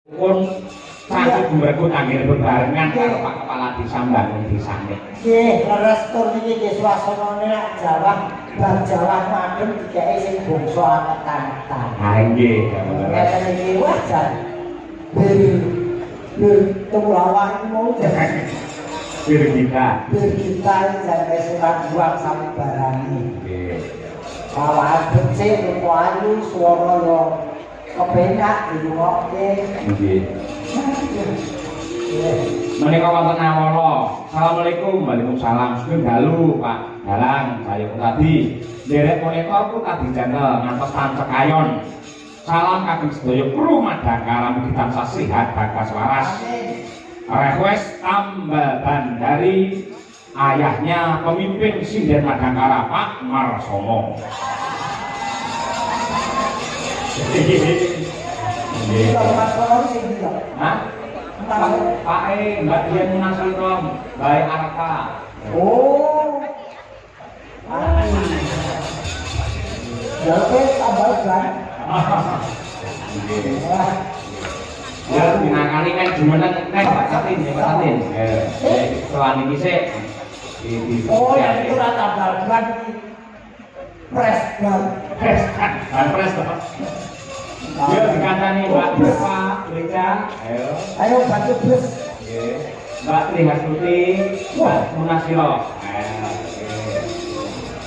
pun satu berikut angin berbarengan karo Pak Kepala Desa mbangun desane. Nggih, leres tur niki nggih swasanane nak Jawa, bang Jawa madhem dikeki sing bangsa angkat-angkat. Ha nggih, ngeten iki wah jan. Temulawak mau bir kita jan wis ora buang sabarane. nggih. Awak becik rupa ayu swara yo kepenak dirungokke. Nggih. Menika wonten awala. Assalamualaikum. Waalaikumsalam. Sugeng dalu Pak Dalang, saya tadi. Derek punika ku tadi janel ngantos Tancekayon. Salam kagem sedaya kru Madangkara mugi tansah sehat bagas waras. Request tambahan dari ayahnya pemimpin Sinden Madangkara Pak Marsono. Hah? Pak Mbak Dian Munasiro, Mbak Arka. Oh. Jadi tambah kan? Ya, dinakali kan jumeneng nek Pak Satin, Pak Satin. Soal iki sik Oh, yang itu rata balgan pres kan. Pres toh. Ya dikandani Mbak Deva, Rika. Ayo bantu bus. Nggih. Mbak Tri Hasuti, Mbak Munasiro.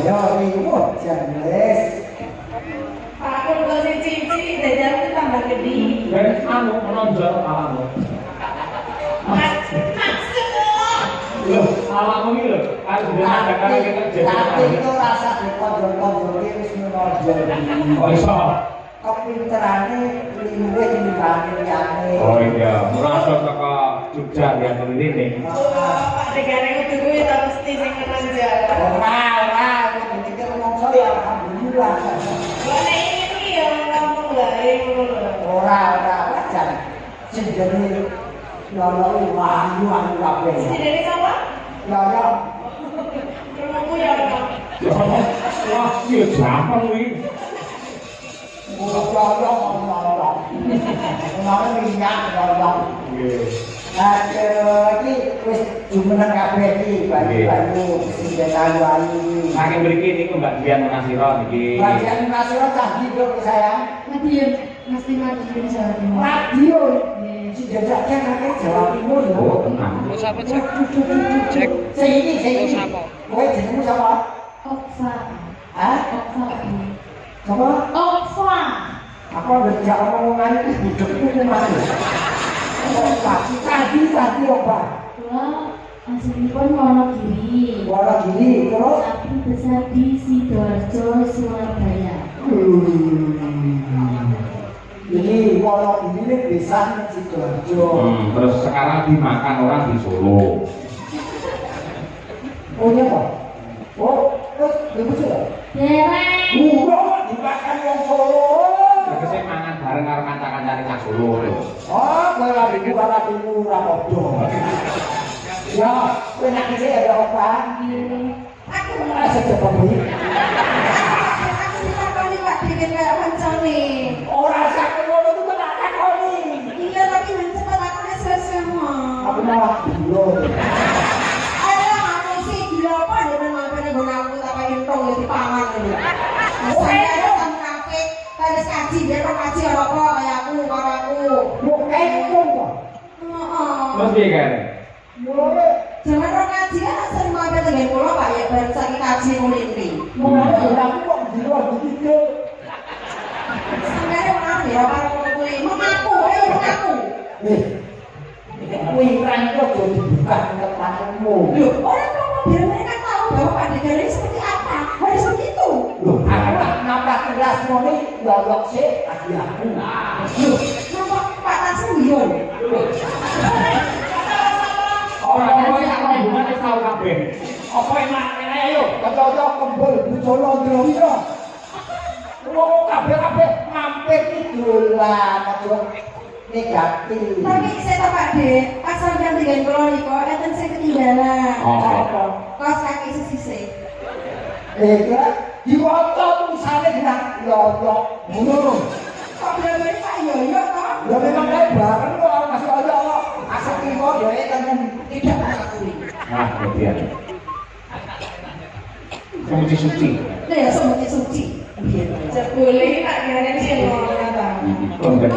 Ayo ribut jenis. Aku udah cici, jajan tambah gede. Dan anu menonjol alamu. Loh, alamu ini loh. Kan sudah ada kali kita jadi. Tapi itu rasa dikonjol-konjol wis menonjol. Oh iso. Kepinterane luwih timbang liyane. Oh iya, merasa saka Jogja ya ini. Pak negara itu gue tak mesti sing menonjol. Ora, ketika ngomong saya alhamdulillah. Lah ini ya ngomong wae ngono lho. Ora wajar. Sing jenenge lolo wahyu kabeh. Sing dari sapa? Lolo. Rumahku ya apa? Wah, iya gampang kuwi. Lolo lolo. Lolo minyak lolo. Nggih. Aduh, iki wis jumeneng kabeh iki, banyu sing ayu-ayu. Saking mriki niku Mbak Dian Munasiro niki. Bagian nasional canggih dong sayang. Madiun, mesti Madiun Jawa Timur. Radio, si jajaknya kakek Jawa Timur Oh, loh. tenang. Siapa cek? Cek. Sini. Kowe jenengmu sapa? Okfa. Hah? Okfa. Sapa? Okfa. Aku ngejak omongan itu budekku ku mati. Tadi apa? Kula aslinipun Wonogiri. Wonogiri, terus? Tapi besar di Sidoarjo, Surabaya. Ini Wonogiri ini desa Sidoarjo. Terus sekarang dimakan orang di Solo. Oh iya Pak? Oh, terus ibu sudah? Dereng. Dimakan wong Solo. Tegese mangan bareng karo kanca-kancane cah Solo lho. Oh, kalau labimu rapodo. Ya, kowe nak iki ada apa? Aku Asa cepet. takoni Pak Dikit kaya kancane. Ora sak ngono itu kok tak takoni. Iya tapi yang cepat aku selesai mah. Aku malah dulu. Ayo aku sih gila apa ya menapa nih aku tak pengen tong ya dipangan ini. Saya ada sama kafe, terus kaji biar kaji apa kayak aku karo aku. Mau ekor kok. Terus piye kan? Mulane Jangan orang kaji kan sering mampir dengan pulau Pak ya baru sakit kaji kulitri. aku kok dulu begitu. Sebenarnya orang ya karo kuwi mengaku, ayo mengaku. Kuwi kan kok jadi bukan tempatmu. Loh, orang mau biar mereka tahu bahwa Pak Dikit ini seperti apa. Harus begitu. Loh, aku napa keras ngene lolok sik adi aku. Loh, kenapa Pak Tansen guyon? Orang yang hubungan wis tau kabeh. Apa enak ayo cocok kembul bujono ndro. Wong kabeh mampir iki dolan aja negatif. Tapi saya tahu Pak De, pas sampean dengan pulau Niko, enten saya ketinggalan. Apa? Kos kaki sisih. Ya, diwaca tulisane gerak lolok ngono. Kok bener-bener Pak Yoyo toh? Ya memang kayak bareng kok masih aja Allah. Asal timo ya tenan tidak mengakui. Nah, kemudian. Suci. Nah ya suci. Jebule tak ngene sing ngono ta. Konten.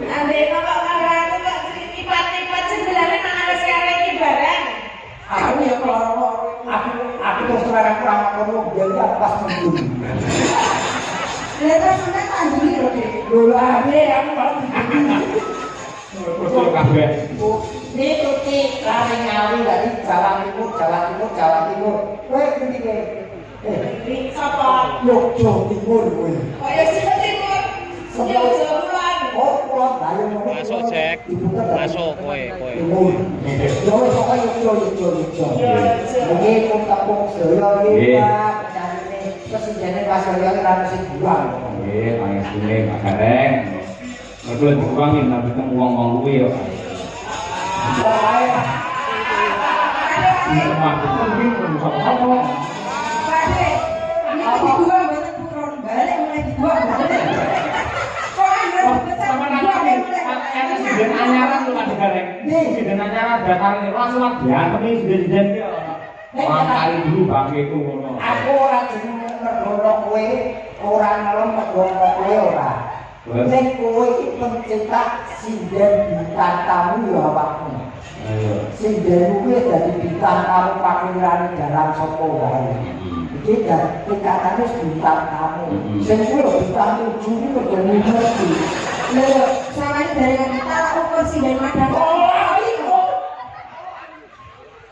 Ade kok aku kok lipat-lipat sebenarnya nang wis kare iki barang. Aku ya kalau aku terus terang kurang kono biar dia pas minggu. Lah terus sampe tanduri lho, Dik. Lho ane aku malah Betul kabeh. ini tuti lari ngawi dari Jawa Timur. Kowe ngendi kowe? Sapa? Yogyo Timur kowe. Kaya sing timur. Yo jalan. Oh, kula bayu ngono. Masuk, Jack. Masuk, kowe. Timur. Yo wis kok Yogyo. Iki kampung Sedaya iki Pak, penyanine presiden Pak Surya ora mesti buang. Nggih, pangesune Pak Gareng. Mergo diwangi tapi teng wong-wong kuwi yo. Wae. Semua penting sama-sama. Pade. Ini dua mboten purun balik mulai dua. Kok ana Sama nanti presiden anyaran tuh Pak Gareng. Presiden anyaran datang ini langsung diantem presiden ki. Wah, kali dulu bangke ku ngono. Aku ora jeneng mergono kowe, ora ngelem mergono kowe ora. Nek kowe iki pencetak sinden bintang tamu ya awakmu. Ayo. Sinden kuwi dadi bintang tamu pakirane dalam sapa wae. Iki dadi tingkatane bintang tamu. Sing kuwi bintang 7 iki mergo ngerti. Lho, sampeyan dari kita ukur sinden madang. Kowe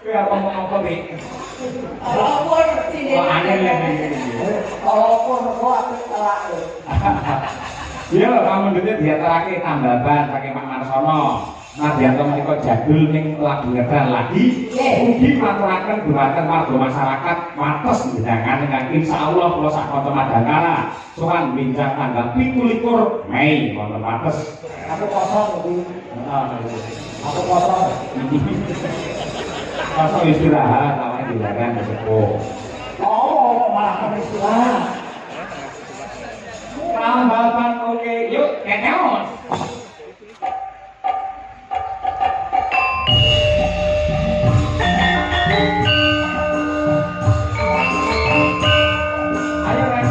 apa ngomong nih? Ukur sinden. Kok aneh ya ini. Kalau kono apik telak. Iya, kamu dene diaturake tambahan saking Pak Marsono. Nadyanto menika jadul ning lagu ngedan lagi. Mugi maturaken dhumateng warga masyarakat wates njenengan ingkang insyaallah kula sak kanca Madangkara sowan bincang tanggal 17 Mei wonten wates. Aku kosong iki. Aku kosong. Kosong istirahat awake dilarang sepuh. Oh, malah kemisilan. Tambahan oke, yuk keneon. Ayo Ren.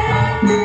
Thank you.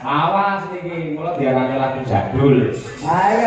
Awas niki, mula diarani lagu jadul. Ayo